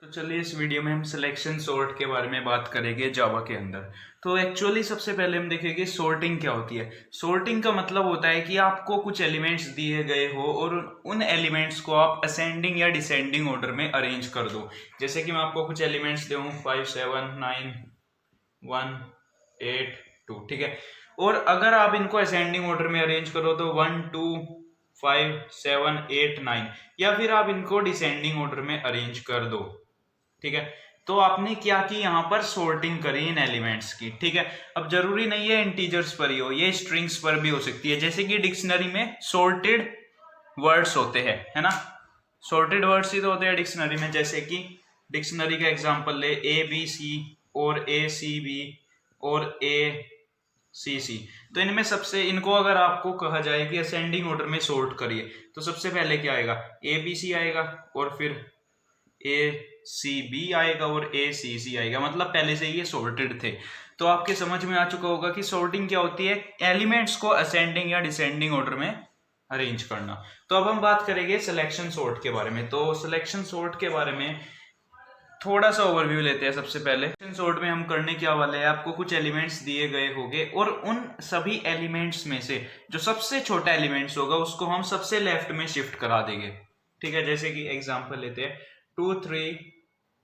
तो चलिए इस वीडियो में हम सिलेक्शन सॉर्ट के बारे में बात करेंगे जावा के अंदर। तो एक्चुअली सबसे पहले हम देखेंगे सॉर्टिंग क्या होती है। सॉर्टिंग का मतलब होता है कि आपको कुछ एलिमेंट्स दिए गए हो और उन एलिमेंट्स को आप असेंडिंग या डिसेंडिंग ऑर्डर में अरेंज कर दो। जैसे कि मैं आपको कुछ एलिमेंट्स दूँ 5 7 9 1 8 2, ठीक है। और अगर आप इनको असेंडिंग ऑर्डर में अरेंज करो तो 1 2 5 7 8 9, या फिर आप इनको डिसेंडिंग ऑर्डर में अरेंज कर दो, ठीक है। तो आपने क्या की, यहाँ पर सॉर्टिंग करी इन एलिमेंट्स की, ठीक है। अब जरूरी नहीं है इंटीजर्स पर ही हो, ये स्ट्रिंग्स पर भी हो सकती है। जैसे कि डिक्शनरी में सॉर्टेड वर्ड्स होते हैं, है ना। सॉर्टेड वर्ड्स ही तो होते हैं डिक्शनरी में। जैसे कि डिक्शनरी का एग्जांपल ले, ए बी सी और ए सी बी और ए सी सी। तो इनमें सबसे, इनको अगर आपको कहा जाए कि असेंडिंग ऑर्डर में सॉर्ट करिए, तो सबसे पहले क्या आएगा, ए बी सी आएगा और फिर ए सी बी आएगा और ए सी सी आएगा। मतलब पहले से ये सॉर्टेड थे। तो आपके समझ में आ चुका होगा कि सॉर्टिंग क्या होती है, एलिमेंट्स को असेंडिंग या डिसेंडिंग ऑर्डर में अरेंज करना। तो अब हम बात करेंगे सिलेक्शन सॉर्ट के बारे में। तो सिलेक्शन सॉर्ट के बारे में थोड़ा सा ओवरव्यू लेते हैं। सबसे पहले सिलेक्शन सॉर्ट में हम करने क्या वाले हैं, आपको कुछ एलिमेंट्स दिए गए होंगे और उन सभी एलिमेंट्स में से जो सबसे छोटा एलिमेंट्स होगा उसको हम सबसे लेफ्ट में शिफ्ट करा देंगे, ठीक है। जैसे कि एग्जांपल लेते हैं 2 3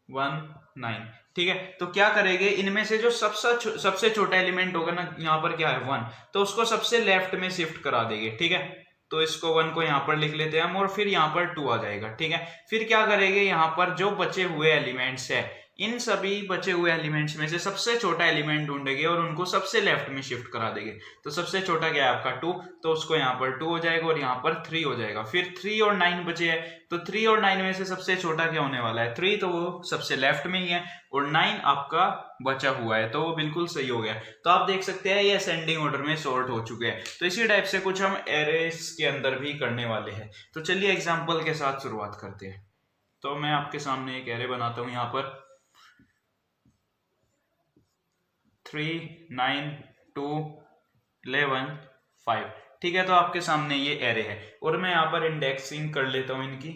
1 9, ठीक है। तो क्या करेंगे, इनमें से जो सबसे छोटा एलिमेंट होगा ना, यहाँ पर क्या है 1, तो उसको सबसे लेफ्ट में शिफ्ट करा देंगे, ठीक है। तो इसको 1 को यहाँ पर लिख लेते हैं हम और फिर यहाँ पर 2 आ जाएगा, ठीक है। फिर क्या करेंगे, यहाँ पर जो बचे हुए एलिमेंट्स है, इन सभी बचे हुए एलिमेंट्स में से सबसे छोटा एलिमेंट ढूंढेंगे और उनको सबसे लेफ्ट में शिफ्ट करा देंगे। तो सबसे छोटा क्या है आपका 2, तो उसको यहाँ पर 2 हो जाएगा और यहाँ पर 3 हो जाएगा। फिर 3 और 9 बचे हैं, तो 3 और 9 में से सबसे छोटा क्या होने वाला है, 3, तो वो सबसे लेफ्ट में ही है और 9 आपका बचा हुआ है, तो वो बिल्कुल सही हो गया। तो आप देख सकते हैं ये असेंडिंग ऑर्डर में सॉर्ट हो चुके हैं। तो इसी टाइप से कुछ हम एरेस के अंदर भी करने वाले हैं। तो चलिए एग्जाम्पल के साथ शुरुआत करते हैं। तो मैं आपके सामने एक एरे बनाता हूं, यहाँ पर 3 9 2 11 5, ठीक है। तो आपके सामने ये एरे है और मैं यहाँ पर इंडेक्सिंग कर लेता हूँ इनकी,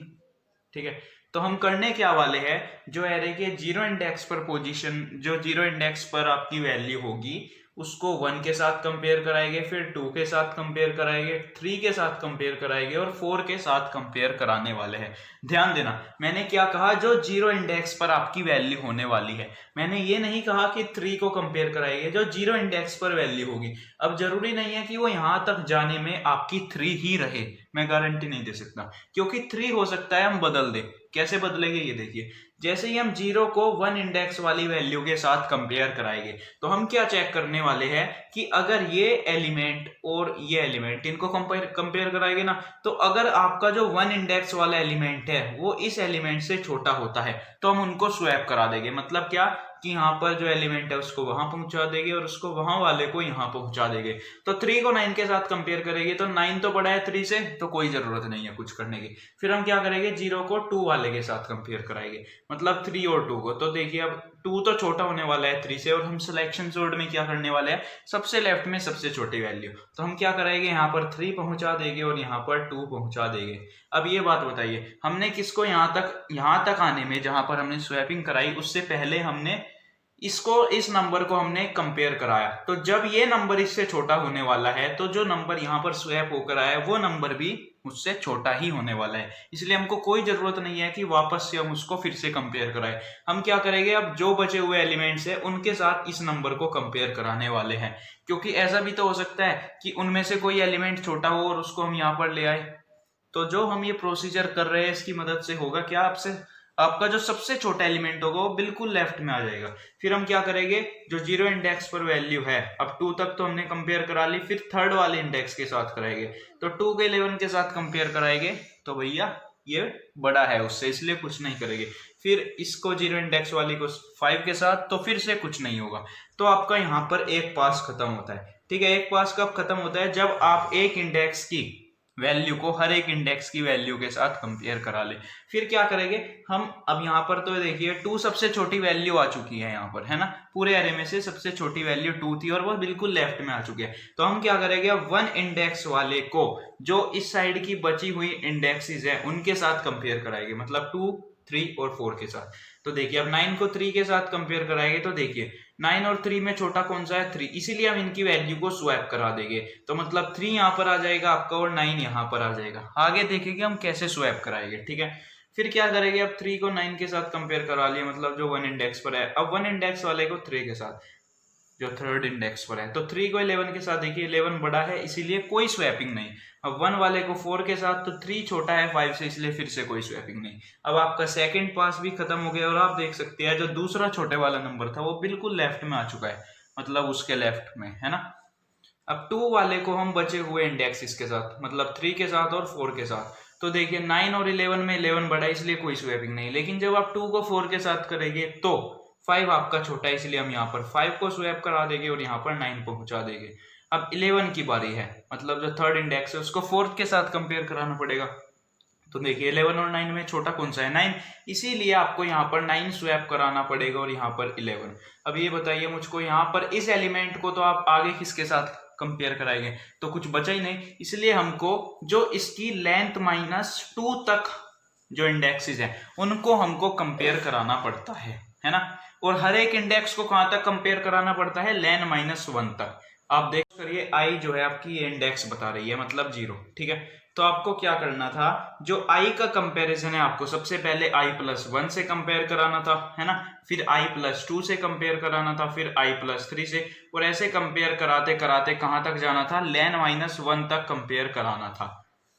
ठीक है। तो हम करने क्या वाले हैं, जो एरे के 0 इंडेक्स पर पोजीशन, जो 0 इंडेक्स पर आपकी वैल्यू होगी उसको 1 के साथ कंपेयर कराएंगे, फिर 2 के साथ कंपेयर कराएंगे, 3 के साथ कंपेयर कराएंगे और 4 के साथ कंपेयर कराने वाले हैं। ध्यान देना, मैंने क्या कहा, जो 0 इंडेक्स पर आपकी वैल्यू होने वाली है। मैंने ये नहीं कहा कि 3 को कंपेयर कराएंगे, जो 0 इंडेक्स पर वैल्यू होगी। अब जरूरी नहीं है कि वो यहां तक जाने में आपकी 3 ही रहे, मैं गारंटी नहीं दे सकता, क्योंकि 3 हो सकता है हम बदल दें। कैसे बदलेंगे ये देखिए, जैसे ही हम 0 को 1 इंडेक्स वाली वैल्यू के साथ कंपेयर कराएंगे, तो हम क्या चेक करने वाले हैं कि अगर ये एलिमेंट और ये एलिमेंट, इनको कंपेयर कराएंगे ना, तो अगर आपका जो 1 इंडेक्स वाला एलिमेंट है वो इस एलिमेंट से छोटा होता है तो हम उनको स्वैप करा देंगे। मतलब क्या कि यहाँ पर जो एलिमेंट है उसको वहां पहुंचा देंगे और उसको वहां वाले को यहाँ पहुंचा देंगे। तो 3 को 9 के साथ कंपेयर करेंगे तो 9 तो बड़ा है 3 से, तो कोई जरूरत नहीं है कुछ करने की। फिर हम क्या करेंगे, 0 को 2 वाले के साथ कंपेयर कराएंगे, मतलब 3 और 2 को। तो देखिए अब 2 तो छोटा होने वाला है 3 से, और हम सिलेक्शन सॉर्ट में क्या करने वाले हैं, सबसे लेफ्ट में सबसे छोटी वैल्यू। तो हम क्या करेंगे, यहाँ पर 3 पहुंचा देंगे और यहाँ पर 2 पहुंचा देंगे। अब ये बात बताइए, हमने किसको यहाँ तक आने में, जहां पर हमने स्वैपिंग कराई उससे पहले हमने इस नंबर को हमने कंपेयर कराया। तो जब ये नंबर इससे छोटा होने वाला है तो जो नंबर यहाँ पर स्वैप होकर आया वो नंबर भी उससे छोटा ही होने वाला है। इसलिए हमको कोई जरूरत नहीं है कि वापस से हम उसको फिर से कंपेयर कराएं। हम क्या करेंगे, अब जो बचे हुए एलिमेंट्स है उनके साथ इस नंबर को कंपेयर कराने वाले हैं। क्योंकि ऐसा भी तो हो सकता है कि उनमें से कोई एलिमेंट छोटा हो और उसको हम यहाँ पर ले आए। तो जो हम ये प्रोसीजर कर रहे हैं इसकी मदद से होगा क्या, आपसे आपका जो सबसे छोटा एलिमेंट होगा वो बिल्कुल लेफ्ट में आ जाएगा। फिर हम क्या करेंगे, जो 0 इंडेक्स पर वैल्यू है, अब 2 तक तो हमने कंपेयर करा ली, फिर 3rd वाले इंडेक्स के साथ कराएंगे। तो 2 के 11 के साथ कंपेयर कराएंगे तो भैया ये बड़ा है उससे, इसलिए कुछ नहीं करेंगे। फिर इसको 0 इंडेक्स वाली को 5 के साथ, तो फिर से कुछ नहीं होगा। तो आपका यहाँ पर एक पास खत्म होता है, ठीक है। एक पास कब खत्म होता है, जब आप एक इंडेक्स की वैल्यू को हर एक इंडेक्स की वैल्यू के साथ कंपेयर करा ले। फिर क्या करेंगे हम, अब यहाँ पर तो देखिए 2 सबसे छोटी वैल्यू आ चुकी है यहाँ पर, है ना। पूरे एरे में से सबसे छोटी वैल्यू 2 थी और वो बिल्कुल लेफ्ट में आ चुकी है। तो हम क्या करेंगे, अब 1 इंडेक्स वाले को जो इस साइड की बची हुई इंडेक्सेस है उनके साथ कंपेयर कराएंगे। मतलब 2 3 और 4 के साथ। तो देखिए अब 9 को 3 के साथ कंपेयर कराएंगे तो देखिए 9 और 3 में छोटा कौन सा है 3, इसीलिए हम इनकी वैल्यू को स्वैप करा देंगे। तो मतलब 3 यहाँ पर आ जाएगा आपका और 9 यहाँ पर आ जाएगा। आगे देखेंगे हम कैसे स्वैप कराएंगे, ठीक है। फिर क्या करेंगे, अब 3 को 9 के साथ कंपेयर करा लिया, मतलब जो 1 इंडेक्स पर है। अब 1 इंडेक्स वाले को 3 के साथ, जो थर्ड इंडेक्स पर है। तो 3 को 11 के साथ, देखिए 11 बड़ा है इसीलिए कोई स्वैपिंग नहीं। अब 1 वाले को 4 के साथ, तो 3 छोटा है 5 से, इसलिए फिर से कोई स्वैपिंग नहीं। अब आपका सेकंड पास भी खत्म हो गया और आप देख सकते हैं जो दूसरा छोटे वाला नंबर था वो बिल्कुल लेफ्ट में आ चुका है, मतलब उसके लेफ्ट में, है ना। अब 2 वाले को हम बचे हुए इंडेक्स इसके साथ, मतलब 3 के साथ और 4 के साथ। तो देखिए 9 और 11 में 11 बड़ा है इसलिए कोई स्वैपिंग नहीं, लेकिन जब आप 2 को 4 के साथ करेंगे तो 5 आपका छोटा है, इसलिए हम यहाँ पर 5 को स्वैप करा देंगे और यहाँ पर 9 पहुंचा देंगे। अब 11 की बारी है, मतलब जो थर्ड इंडेक्स है उसको 4 के साथ कंपेयर कराना पड़ेगा। तो देखिए 11 और 9 में छोटा कौन सा है 9, इसीलिए आपको यहाँ पर 9 स्वैप कराना पड़ेगा और यहाँ पर 11। अब ये बताइए मुझको, यहाँ पर इस एलिमेंट को तो आप आगे किसके साथ कंपेयर कराएंगे, तो कुछ बचा ही नहीं, इसलिए हमको जो इसकी लेंथ -2 तक जो इंडेक्सेस हैं उनको हमको कंपेयर कराना पड़ता है ना। और हर एक इंडेक्स को कहां तक कंपेयर कराना पड़ता है, लेन -1 तक। आप देख करिए आई जो है आपकी ये इंडेक्स बता रही है, मतलब 0, ठीक है। तो आपको क्या करना था, जो आई का कंपैरिजन है आपको सबसे पहले i+1 से कंपेयर कराना था, है ना। फिर i+2 से कंपेयर कराना था, फिर i+3 से, और ऐसे कंपेयर कराते कराते कहां तक जाना था, लेन -1 तक कंपेयर कराना था,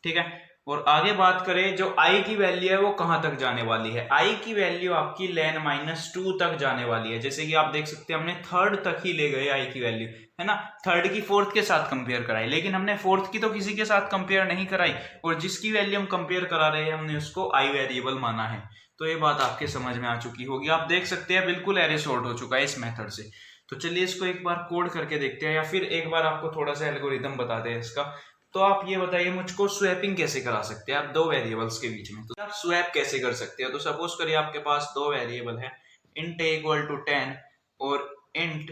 ठीक है। और आगे बात करें जो i की वैल्यू है वो कहां तक जाने वाली है, i की वैल्यू आपकी लेन -2 तक जाने वाली है। जैसे कि आप देख सकते हैं हमने थर्ड तक ही ले गए i की वैल्यू, है ना। थर्ड की फोर्थ के साथ कंपेयर कराई, लेकिन हमने फोर्थ की तो किसी के साथ कंपेयर नहीं कराई, और जिसकी वैल्यू हम कंपेयर करा रहे हैं हमने उसको i वेरिएबल माना है। तो ये बात आपके समझ में आ चुकी होगी। आप देख सकते हैं बिल्कुल एरे सॉर्ट हो चुका है इस मेथड से। तो चलिए इसको एक बार कोड करके देखते हैं, या फिर एक बार आपको थोड़ा सा एल्गोरिथम बताते हैं इसका। तो आप ये बताइए मुझको स्वैपिंग कैसे करा सकते हैं आप दो वेरिएबल्स के बीच में। तो आप स्वैप कैसे कर सकते हैं, तो सपोज करिए आपके पास दो वेरिएबल है, int a = 10 और int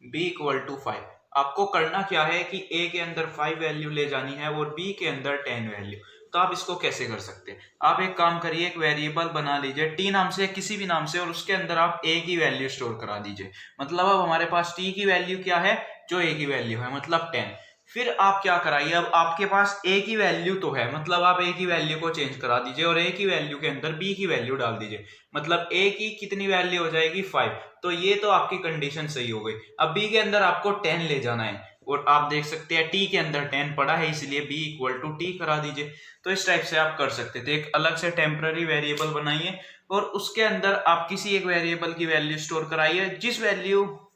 b = 5। आपको करना क्या है कि a के अंदर 5 वैल्यू ले जानी है और b के अंदर 10 वैल्यू। तो आप इसको कैसे कर सकते हैं, आप एक काम करिए, एक वेरिएबल बना लीजिए t नाम से, किसी भी नाम से, और उसके अंदर आप a की वैल्यू स्टोर करा दीजिए। मतलब अब हमारे पास t की वैल्यू क्या है, जो a की वैल्यू है, मतलब 10। फिर आप क्या कराइए, अब आपके पास a की वैल्यू तो है, मतलब आप a की वैल्यू को चेंज करा दीजिए और a की वैल्यू के अंदर b की वैल्यू डाल दीजिए। मतलब a की कितनी वैल्यू हो जाएगी 5। तो ये तो आपकी कंडीशन सही हो गई। अब b के अंदर आपको 10 ले जाना है, और आप देख सकते हैं t के अंदर 10 पड़ा है, इसलिए b = t करा दीजिए। तो इस टाइप से आप कर सकते थे, एक अलग से टेम्पररी वेरिएबल बनाइए और उसके अंदर आप किसी एक वेरिएबल की वैल्यू स्टोर कराइए।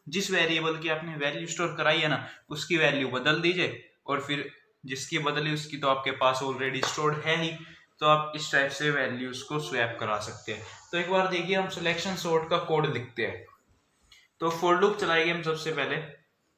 जिस वेरिएबल की आपने वैल्यू स्टोर कराई है ना, उसकी वैल्यू बदल दीजिए, और फिर जिसकी बदली उसकी तो आपके पास ऑलरेडी स्टोर्ड है ही। तो आप इस टाइप से वैल्यूज को स्वैप करा सकते हैं। तो एक बार देखिए हम सिलेक्शन सॉर्ट का कोड लिखते हैं। तो फॉर लूप चलाएंगे हम सबसे पहले,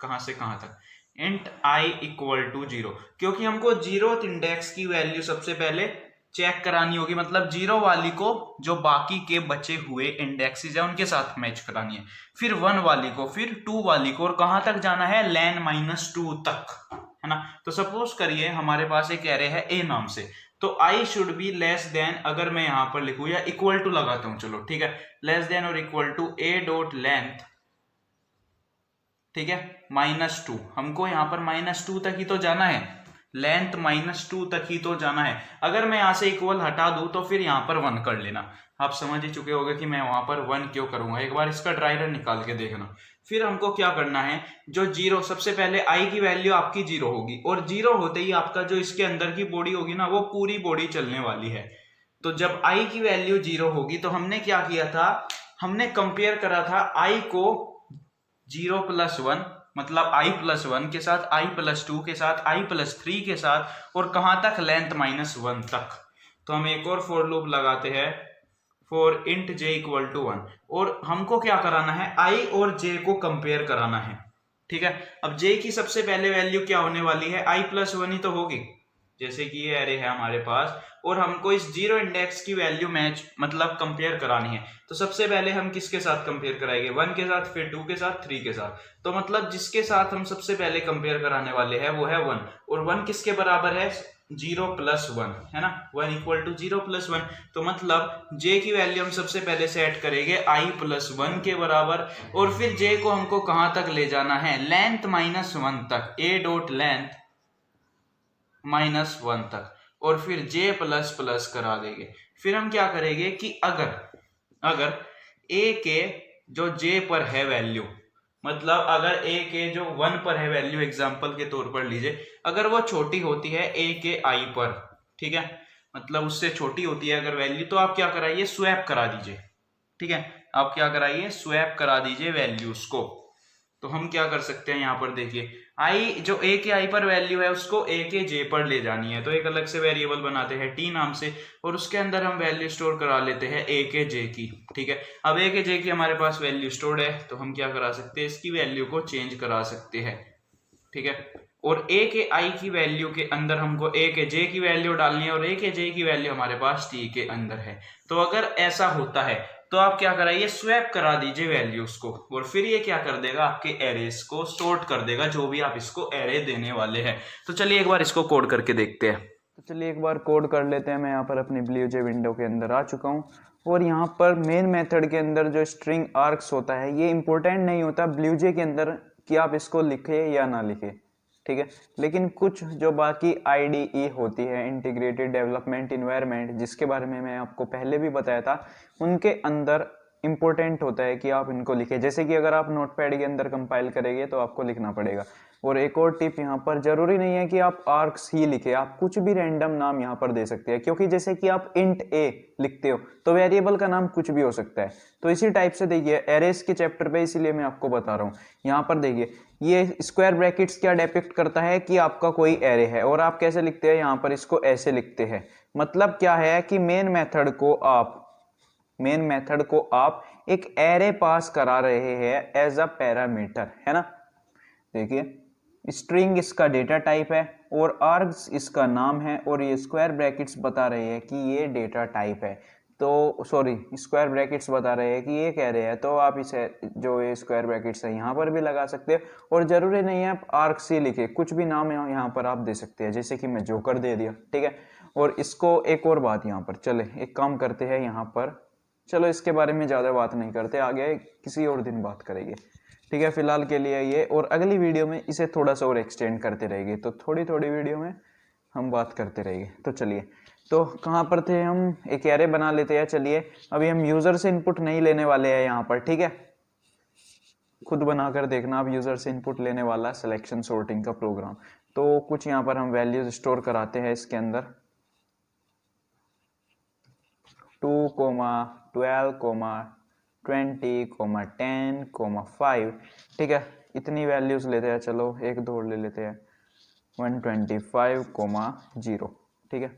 कहां से कहां तक, int i = 0, क्योंकि हमको 0th इंडेक्स की वैल्यू सबसे पहले चेक करानी होगी, मतलब 0 वाली को जो बाकी के बचे हुए इंडेक्सेस है उनके साथ मैच करानी है, फिर 1 वाली को, फिर 2 वाली को, और कहां तक जाना है, लेन -2 तक, है ना। तो सपोज करिए हमारे पास एक एरे है a नाम से, तो i should be less than, अगर मैं यहां पर लिखूं या इक्वल टू लगाता हूं, चलो ठीक है, लेस देन और इक्वल टू a.length, ठीक है, -2। हमको यहाँ पर -2 तक ही तो जाना है, लेंथ -2 तक ही तो जाना है। अगर मैं यहाँ से इक्वल हटा दूं तो फिर यहाँ पर 1 कर लेना। आप समझ ही चुके होंगे कि मैं वहां पर 1 क्यों करूंगा, एक बार इसका ड्राई रन निकाल के देखना। फिर हमको क्या करना है, जो 0, सबसे पहले i की वैल्यू आपकी 0 होगी, और 0 होते ही आपका जो इसके अंदर की बॉडी होगी ना, वो पूरी बॉडी चलने वाली है। तो जब i की वैल्यू 0 होगी तो हमने क्या किया था, हमने कंपेयर करा था i को 0+1, मतलब i+1 के साथ, i+2 के साथ, i+3 के साथ, और कहां तक, लेंथ -1 तक। तो हम एक और फॉर लूप लगाते हैं, फॉर int j = 1, और हमको क्या कराना है, i और j को कंपेयर कराना है, ठीक है। अब j की सबसे पहले वैल्यू क्या होने वाली है, i+1 ही तो होगी, जैसे कि ये एरे है हमारे पास, और हमको इस 0 इंडेक्स की वैल्यू मैच, मतलब कंपेयर करानी है। तो सबसे पहले हम किसके साथ कंपेयर कराएंगे, 1 के साथ, फिर 2 के साथ, 3 के साथ। तो मतलब जिसके साथ हम सबसे पहले कंपेयर कराने वाले हैं वो है 1, और 1 किसके बराबर है, 0 प्लस 1 है ना, 1 इक्वल टू 0 प्लस 1। तो मतलब j की वैल्यू हम सबसे पहले सेट करेंगे i प्लस 1 के बराबर, और फिर j को हमको कहां तक ले जाना है, लेंथ -1 तक, a डॉट लेंथ -1 तक, और फिर j प्लस प्लस करा देंगे। फिर हम क्या करेंगे कि अगर a के जो j पर है वैल्यू, मतलब अगर a के जो 1 पर है वैल्यू, एग्जांपल के तौर पर लीजिए, अगर वो छोटी होती है a के i पर, ठीक है, मतलब उससे छोटी होती है अगर वैल्यू, तो आप क्या कराइए, स्वैप करा दीजिए। ठीक है, आप क्या कराइए, स्वैप करा दीजिए वैल्यूज को। तो हम क्या कर सकते हैं, यहाँ पर देखिए, आई जो ए के आई पर वैल्यू है उसको ए के जे पर ले जानी है, तो एक अलग से वेरिएबल बनाते हैं टी नाम से, और उसके अंदर हम वैल्यू स्टोर करा लेते हैं ए के जे की। ठीक है, अब ए के जे की हमारे पास वैल्यू स्टोर्ड है, तो हम क्या करा सकते हैं, इसकी वैल्यू को चेंज करा सकते हैं। ठीक है, और ए के आई की वैल्यू के अंदर हमको ए के जे की वैल्यू डालनी है, और ए के जे की वैल्यू हमारे पास टी के अंदर है। तो अगर ऐसा होता है तो आप क्या कराइए, स्वैप करा दीजिए वैल्यूज को, और फिर ये क्या कर देगा, आपके एरेस को सॉर्ट कर देगा, जो भी आप इसको एरे देने वाले हैं। तो चलिए एक बार इसको कोड करके देखते हैं। तो चलिए एक बार कोड कर लेते हैं। मैं यहाँ पर अपनी BlueJ विंडो के अंदर आ चुका हूँ, और यहाँ पर मेन मेथड के अंदर जो स्ट्रिंग आर्क्स होता है, ये इंपॉर्टेंट नहीं होता BlueJ के अंदर कि आप इसको लिखे या ना लिखे, ठीक है, लेकिन कुछ जो बाकी IDE होती है, इंटीग्रेटेड डेवलपमेंट इन्वायरमेंट, जिसके बारे में मैं आपको पहले भी बताया था, उनके अंदर इंपॉर्टेंट होता है कि आप इनको लिखें। जैसे कि अगर आप नोटपैड के अंदर कंपाइल करेंगे तो आपको लिखना पड़ेगा। और एक और टिप यहाँ पर, जरूरी नहीं है कि आप आर्क्स ही लिखे, आप कुछ भी रैंडम नाम यहाँ पर दे सकते हैं, क्योंकि जैसे कि आप इंट a लिखते हो तो वेरिएबल का नाम कुछ भी हो सकता है। तो इसी टाइप से देखिए एरेस के चैप्टर पे, इसीलिए मैं आपको बता रहा हूँ। यहाँ पर देखिए ये स्क्वायर ब्रैकेट्स क्या डिपिक्ट करता है कि आपका कोई एरे है, और आप कैसे लिखते हैं, यहाँ पर इसको ऐसे लिखते हैं। मतलब क्या है कि मेन मेथड को आप एक एरे पास करा रहे हैं एज अ पैरामीटर, है ना। देखिए स्ट्रिंग इसका डेटा टाइप है, और आर्ग्स इसका नाम है, और ये स्क्वायर ब्रैकेट्स बता रहे हैं कि ये डेटा टाइप है। तो सॉरी, स्क्वायर ब्रैकेट्स बता रहे हैं कि ये कह रहे हैं, तो आप इसे जो ये स्क्वायर ब्रैकेट्स है यहाँ पर भी लगा सकते हैं, और जरूरी नहीं है आप आर्क्स ही लिखे, कुछ भी नाम यहाँ पर आप दे सकते हैं, जैसे कि मैं जोकर दे दिया। ठीक है, और इसको एक और बात यहाँ पर, चले एक काम करते हैं यहाँ पर, चलो इसके बारे में ज़्यादा बात नहीं करते, आगे किसी और दिन बात करेंगे। ठीक है, फिलहाल के लिए ये, और अगली वीडियो में इसे थोड़ा सा और एक्सटेंड करते रहेंगे, तो थोड़ी थोड़ी वीडियो में हम बात करते रहेंगे। तो चलिए, तो कहाँ पर थे हम, एक एरे बना लेते हैं। चलिए अभी हम यूजर से इनपुट नहीं लेने वाले हैं यहाँ पर, ठीक है, खुद बनाकर देखना आप, यूजर से इनपुट लेने वाला सिलेक्शन सॉर्टिंग का प्रोग्राम। तो कुछ यहाँ पर हम वैल्यूज स्टोर कराते हैं इसके अंदर, 2, 12, 20, 10, 5। ठीक है, इतनी वैल्यूज लेते हैं। चलो एक दो ले लेते हैं, 125, 0। ठीक है,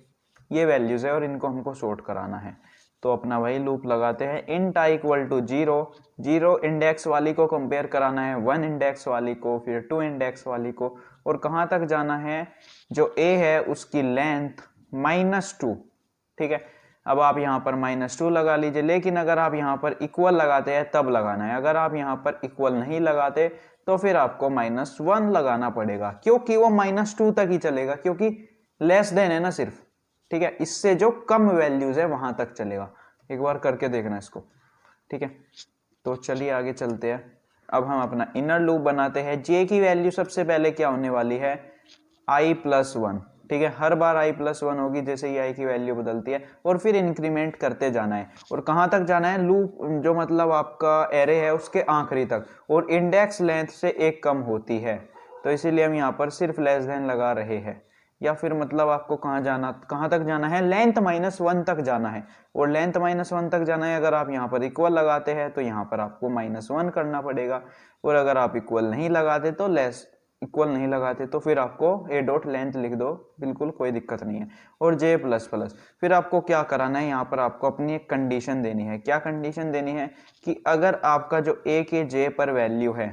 ये वैल्यूज है और इनको हमको सॉर्ट कराना है। तो अपना वही लूप लगाते हैं, int i equal to 0, 0 index वाली को कंपेयर कराना है 1 इंडेक्स वाली को, फिर 2 इंडेक्स वाली को, और कहाँ तक जाना है, जो a है उसकी लेंथ -2। ठीक है, अब आप यहाँ पर -2 लगा लीजिए, लेकिन अगर आप यहाँ पर इक्वल लगाते हैं तब लगाना है, अगर आप यहाँ पर इक्वल नहीं लगाते तो फिर आपको -1 लगाना पड़ेगा, क्योंकि वो -2 तक ही चलेगा, क्योंकि लेस देन है ना सिर्फ। ठीक है, इससे जो कम वैल्यूज है वहां तक चलेगा। एक बार करके देखना इसको। ठीक है, तो चलिए आगे चलते हैं। अब हम अपना इनर लूप बनाते हैं। जे की वैल्यू सबसे पहले क्या होने वाली है, i+1। ठीक है, हर बार i+1 होगी जैसे ही i की वैल्यू बदलती है, और फिर इंक्रीमेंट करते जाना है। और कहाँ तक जाना है, लूप जो मतलब आपका एरे है उसके आखिरी तक, और इंडेक्स लेंथ से एक कम होती है, तो इसीलिए हम यहाँ पर सिर्फ लेस देन लगा रहे हैं। या फिर मतलब आपको कहाँ तक जाना है, लेंथ -1 तक जाना है, और लेंथ -1 तक जाना है। अगर आप यहाँ पर इक्वल लगाते हैं तो यहाँ पर आपको -1 करना पड़ेगा, और अगर आप इक्वल नहीं लगाते तो इक्वल नहीं लगाते तो फिर आपको a डॉट लेंथ लिख दो, बिल्कुल कोई दिक्कत नहीं है। और j++, फिर आपको क्या कराना है, यहाँ पर आपको अपनी एक कंडीशन देनी है। क्या कंडीशन देनी है कि अगर आपका जो a के j पर वैल्यू है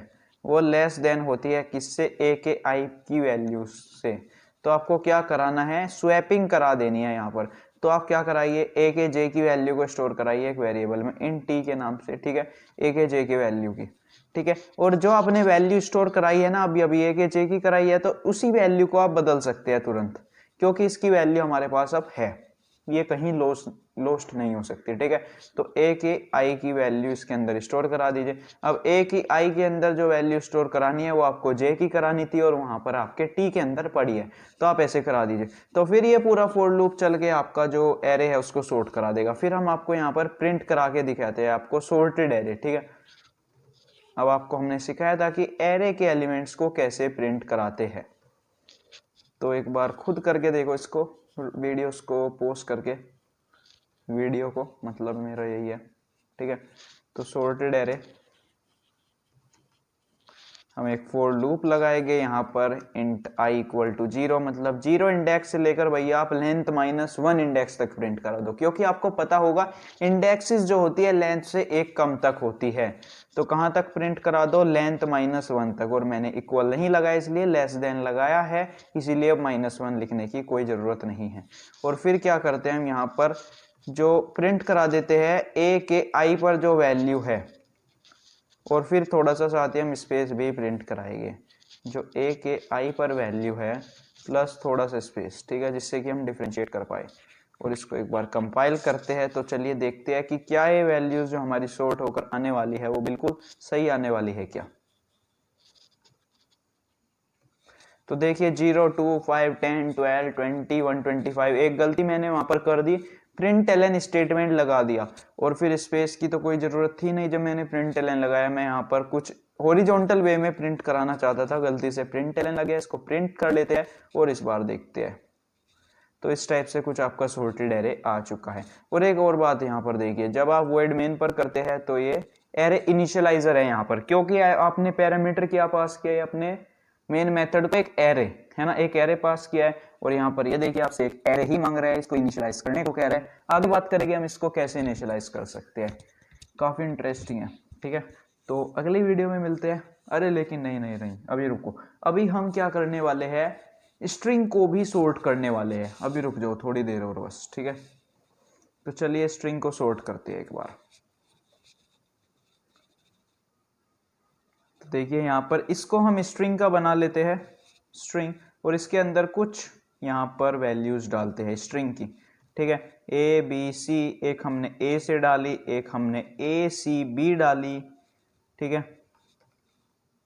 वो लेस देन होती है किससे, a के i की वैल्यू से, तो आपको क्या कराना है, स्वैपिंग करा देनी है यहाँ पर। तो आप क्या कराइए, a के j की वैल्यू को स्टोर कराइए एक वेरिएबल में इन t के नाम से। ठीक है, a के j की वैल्यू की। ठीक है, और जो आपने वैल्यू स्टोर कराई है ना, अभी a के j की कराई है, तो उसी वैल्यू को आप बदल सकते हैं तुरंत। क्योंकि इसकी वैल्यू हमारे पास अब है, ये कहीं लोस्ट नहीं हो सकती, ठीक है। तो ए के आई की वैल्यू इसके अंदर स्टोर करा दीजिए। अब ए की आई के अंदर जो वैल्यू स्टोर करानी है वो आपको जे की करानी थी और वहां पर आपके टी के अंदर पड़ी है, तो आप ऐसे करा दीजिए। तो फिर ये पूरा फॉर लूप चल के आपका जो एरे है उसको सॉर्ट करा देगा। फिर हम आपको यहाँ पर प्रिंट करा के दिखाते हैं आपको सॉर्टेड एरे, ठीक है। अब आपको हमने सिखाया था कि एरे के एलिमेंट्स को कैसे प्रिंट कराते हैं, तो एक बार खुद करके देखो इसको, वीडियोस को पोस्ट करके, वीडियो को मतलब मेरा यही है, ठीक है। तो सॉर्टेड एरे हम एक फॉर लूप लगाएंगे यहाँ पर इंट आई इक्वल टू 0, मतलब 0 इंडेक्स से लेकर भैया आप लेंथ -1 इंडेक्स तक प्रिंट करा दो, क्योंकि आपको पता होगा इंडेक्सेस जो होती है लेंथ से एक कम तक होती है। तो कहाँ तक प्रिंट करा दो, लेंथ -1 तक, और मैंने इक्वल नहीं लगाया इसलिए लेस देन लगाया है, इसीलिए अब -1 लिखने की कोई जरूरत नहीं है। और फिर क्या करते हैं हम यहाँ पर जो प्रिंट करा देते हैं ए के आई पर जो वैल्यू है, और फिर थोड़ा सा साथ ही हम स्पेस भी प्रिंट कराएंगे, जो ए के आई पर वैल्यू है प्लस थोड़ा सा स्पेस, ठीक है, जिससे कि हम डिफ्रेंशिएट कर पाए। और इसको एक बार कंपाइल करते हैं, तो चलिए देखते हैं कि क्या ये वैल्यूज जो हमारी सॉर्ट होकर आने वाली है वो बिल्कुल सही आने वाली है क्या। तो देखिए 0, 2, 5, 10, 12, 20, 125, एक गलती मैंने वहां पर कर दी, प्रिंट एलन स्टेटमेंट लगा दिया, और फिर स्पेस की तो कोई जरूरत थी नहीं जब मैंने प्रिंट एलन लगाया। मैं यहाँ पर कुछ हॉरिजॉन्टल वे में प्रिंट कराना चाहता था, गलती से प्रिंट एलन लग गया, इसको प्रिंट कर लेते हैं और इस बार देखते हैं। तो इस टाइप से कुछ आपका सॉर्टेड एरे आ चुका है। और एक और बात यहाँ पर देखिए, जब आप वॉइड मेन पर करते हैं तो ये एरे इनिशियलाइजर है यहाँ पर, क्योंकि आपने पैरामीटर क्या पास किया है अपने मेन मेथड को, एक एरे है ना, एक एरे पास किया है, और यहाँ पर ये देखिए आपसे एक एरे ही मांग रहा है, इसको इनिशियलाइज करने को कह रहा है। आगे बात करेंगे हम इसको कैसे इनिशियलाइज कर सकते हैं, काफी इंटरेस्टिंग है, ठीक है। तो अगली वीडियो में मिलते हैं। अरे लेकिन नहीं, अभी रुको, अभी हम क्या करने वाले हैं, स्ट्रिंग को भी सॉर्ट करने वाले हैं। अभी रुक जाओ थोड़ी देर और बस, ठीक है। तो चलिए स्ट्रिंग को सॉर्ट करते हैं एक बार। तो देखिए यहाँ पर इसको हम स्ट्रिंग का बना लेते हैं, स्ट्रिंग, और इसके अंदर कुछ यहाँ पर वैल्यूज डालते हैं स्ट्रिंग की, ठीक है। ए बी सी, एक हमने ए से डाली, एक हमने ए सी बी डाली, ठीक है,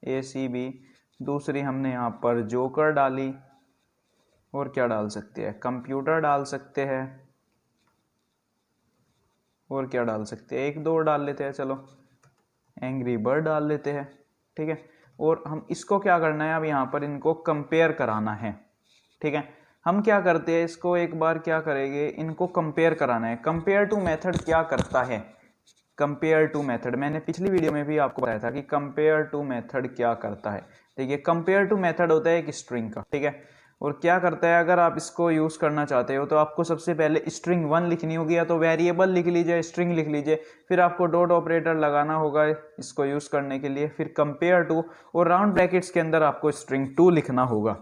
ए सी बी। दूसरी हमने यहाँ पर जोकर डाली, और क्या डाल सकते हैं, कंप्यूटर डाल सकते हैं, और क्या डाल सकते हैं, एक दो डाल लेते हैं, चलो एंग्री बर्ड डाल लेते हैं, ठीक है। और हम इसको क्या करना है, अब यहाँ पर इनको कंपेयर कराना है, ठीक है। हम क्या करते हैं, इसको एक बार क्या करेंगे, इनको कंपेयर कराना है। कंपेयर टू मेथड क्या करता है, कंपेयर टू मेथड मैंने पिछली वीडियो में भी आपको बताया था कि कंपेयर टू मेथड क्या करता है। देखिए कंपेयर टू मेथड होता है एक स्ट्रिंग का, ठीक है, और क्या करता है, अगर आप इसको यूज करना चाहते हो तो आपको सबसे पहले स्ट्रिंग 1 लिखनी होगी, या तो वेरिएबल लिख लीजिए, स्ट्रिंग लिख लीजिए, फिर आपको डॉट ऑपरेटर लगाना होगा इसको यूज करने के लिए, फिर कंपेयर टू, और राउंड ब्रैकेट्स के अंदर आपको स्ट्रिंग 2 लिखना होगा,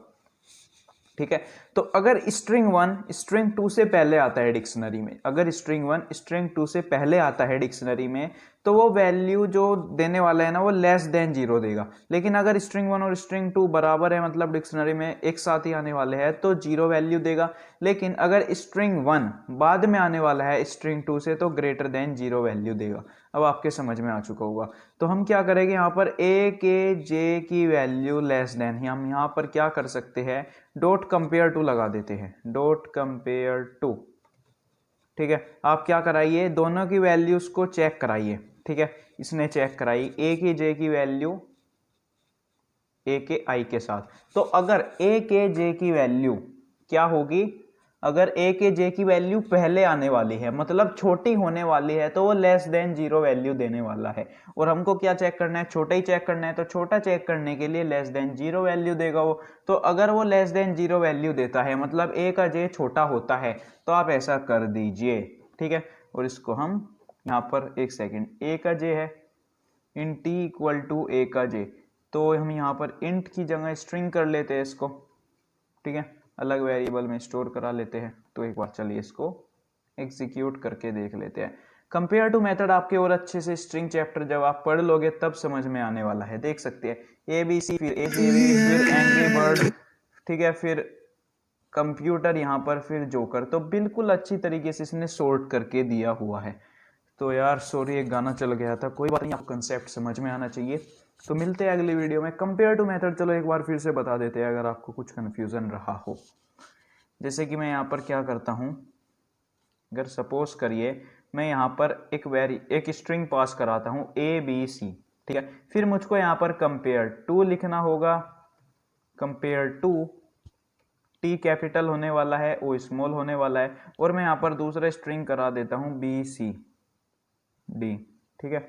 ठीक है। तो अगर स्ट्रिंग 1 स्ट्रिंग 2 से पहले आता है डिक्शनरी में, अगर स्ट्रिंग 1 स्ट्रिंग 2 से पहले आता है डिक्शनरी में, तो वो वैल्यू जो देने वाला है ना वो लेस देन 0 देगा। लेकिन अगर स्ट्रिंग 1 और स्ट्रिंग 2 बराबर है, मतलब डिक्शनरी में एक साथ ही आने वाले हैं, तो 0 वैल्यू देगा। लेकिन अगर स्ट्रिंग 1 बाद में आने वाला है स्ट्रिंग 2 से, तो ग्रेटर देन 0 वैल्यू देगा। अब आपके समझ में आ चुका होगा। तो हम क्या करेंगे, यहाँ पर ए के जे की वैल्यू लेस देन, हम यहाँ पर क्या कर सकते हैं, डॉट कंपेयर टू लगा देते हैं, डॉट कंपेयर टू, ठीक है। आप क्या कराइए, दोनों की वैल्यूज को चेक कराइए, ठीक है। इसने चेक कराई ए की जे की वैल्यू ए के आई के साथ। तो अगर ए के जे की वैल्यू क्या होगी, अगर ए के जे की वैल्यू पहले आने वाली है, मतलब छोटी होने वाली है, तो वो लेस देन 0 वैल्यू देने वाला है। और हमको क्या चेक करना है, छोटा ही चेक करना है, तो छोटा चेक करने के लिए लेस देन 0 वैल्यू देगा वो। तो अगर वो लेस देन 0 वैल्यू देता है, मतलब ए का जे छोटा होता है, तो आप ऐसा कर दीजिए, ठीक है। और इसको हम यहाँ पर एक सेकेंड, ए का जे है इन टी इक्वल टू ए का जे, तो हम यहाँ पर इंट की जगह स्ट्रिंग कर लेते हैं इसको, ठीक है, अलग वेरिएबल में स्टोर करा लेते हैं। तो एक बार चलिए इसको एग्जीक्यूट करके देख लेते हैं। कंपेयर टू मेथड आपके और अच्छे से स्ट्रिंग चैप्टर जब आप पढ़ लोगे तब समझ में आने वाला है। देख सकते हैं ए बी सी, फिर ए सी बी, फिर एंग्री बर्ड, ठीक है, फिर कंप्यूटर यहाँ पर फिर जोकर, तो बिल्कुल अच्छी तरीके से इसने सॉर्ट करके दिया हुआ है। तो यार सॉरी एक गाना चल गया था, कोई बात नहीं, आपको कंसेप्ट समझ में आना चाहिए। तो मिलते हैं अगली वीडियो में। कंपेयर टू मेथड चलो एक बार फिर से बता देते हैं अगर आपको कुछ कन्फ्यूज़न रहा हो। जैसे कि मैं यहाँ पर क्या करता हूँ, अगर सपोज करिए मैं यहाँ पर एक स्ट्रिंग पास कराता हूँ ABC, ठीक है। फिर मुझको यहाँ पर कंपेयर टू लिखना होगा, कंपेयर टू T कैपिटल होने वाला है, O स्मॉल होने वाला है, और मैं यहाँ पर दूसरा स्ट्रिंग करा देता हूँ BCD, ठीक है।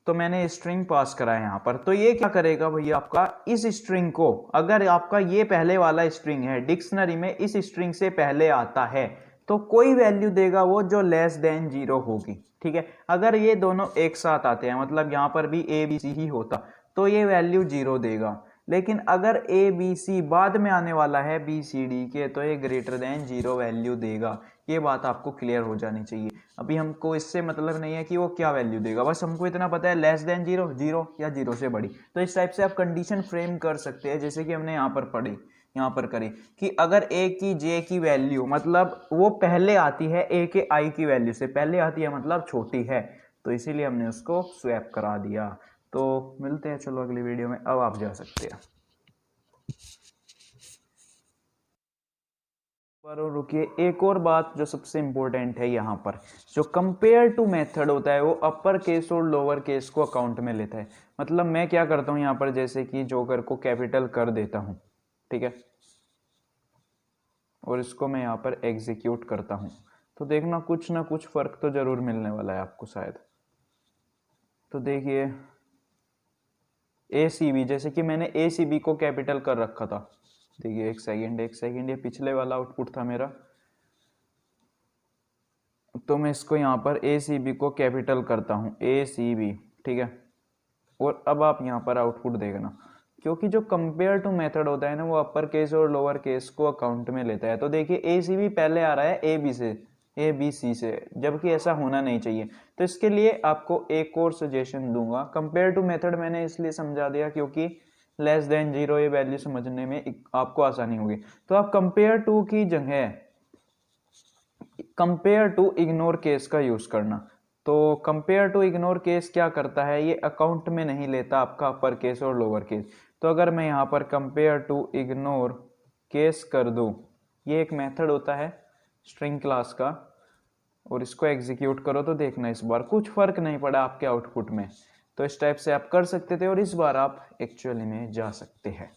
तो मैंने स्ट्रिंग पास करा है यहाँ पर। तो ये क्या करेगा भैया, आपका इस स्ट्रिंग को, अगर आपका ये पहले वाला स्ट्रिंग है, डिक्शनरी में इस स्ट्रिंग से पहले आता है, तो कोई वैल्यू देगा वो जो लेस देन 0 होगी, ठीक है। अगर ये दोनों एक साथ आते हैं, मतलब यहाँ पर भी ABC ही होता, तो ये वैल्यू 0 देगा। लेकिन अगर ABC बाद में आने वाला है BCD के, तो ये ग्रेटर देन 0 वैल्यू देगा। ये बात आपको क्लियर हो जानी चाहिए। अभी हमको इससे मतलब नहीं है कि वो क्या वैल्यू देगा, बस हमको इतना पता है लेस देन 0, 0 या 0 से बड़ी। तो इस टाइप से आप कंडीशन फ्रेम कर सकते हैं, जैसे कि हमने यहाँ पर पढ़ी, यहाँ पर करी कि अगर A की J की वैल्यू, मतलब वो पहले आती है A के I की वैल्यू से पहले आती है, मतलब छोटी है, तो इसीलिए हमने उसको स्वैप करा दिया। तो मिलते हैं चलो अगली वीडियो में, अब आप जा सकते हैं। पर रुकिए, एक और बात जो सबसे इंपॉर्टेंट है यहाँ पर, जो कंपेयर टू मेथड होता है वो अपर केस और लोअर केस को अकाउंट में लेता है। मतलब मैं क्या करता हूँ यहाँ पर, जैसे कि जोकर को कैपिटल कर देता हूँ, ठीक है, और इसको मैं यहाँ पर एग्जीक्यूट करता हूँ, तो देखना कुछ ना कुछ फर्क तो जरूर मिलने वाला है आपको शायद। तो देखिए ACB, जैसे कि मैंने ACB को कैपिटल कर रखा था, देखिए एक सेकेंड, ये पिछले वाला आउटपुट था मेरा, तो मैं इसको यहाँ पर ACB को कैपिटल करता हूँ, ACB, ठीक है। और अब आप यहाँ पर आउटपुट देखना, क्योंकि जो कंपेयर टू मेथड होता है ना, वो अपर केस और लोअर केस को अकाउंट में लेता है। तो देखिए ACB पहले आ रहा है ABC से, जबकि ऐसा होना नहीं चाहिए। तो इसके लिए आपको एक और सजेशन दूंगा, कंपेयर टू मेथड मैंने इसलिए समझा दिया क्योंकि लेस देन 0 ये वैल्यू समझने में आपको आसानी होगी। तो आप कंपेयर टू की जगह कंपेयर टू इग्नोर केस का यूज करना। तो कंपेयर टू इग्नोर केस क्या करता है, ये अकाउंट में नहीं लेता आपका अपर केस और लोअर केस। तो अगर मैं यहाँ पर कंपेयर टू इग्नोर केस कर दूं, ये एक मेथड होता है स्ट्रिंग क्लास का, और इसको एग्जीक्यूट करो तो देखना इस बार कुछ फर्क नहीं पड़ा आपके आउटपुट में। तो इस टाइप से आप कर सकते थे और इस बार आप एक्चुअली में जा सकते हैं।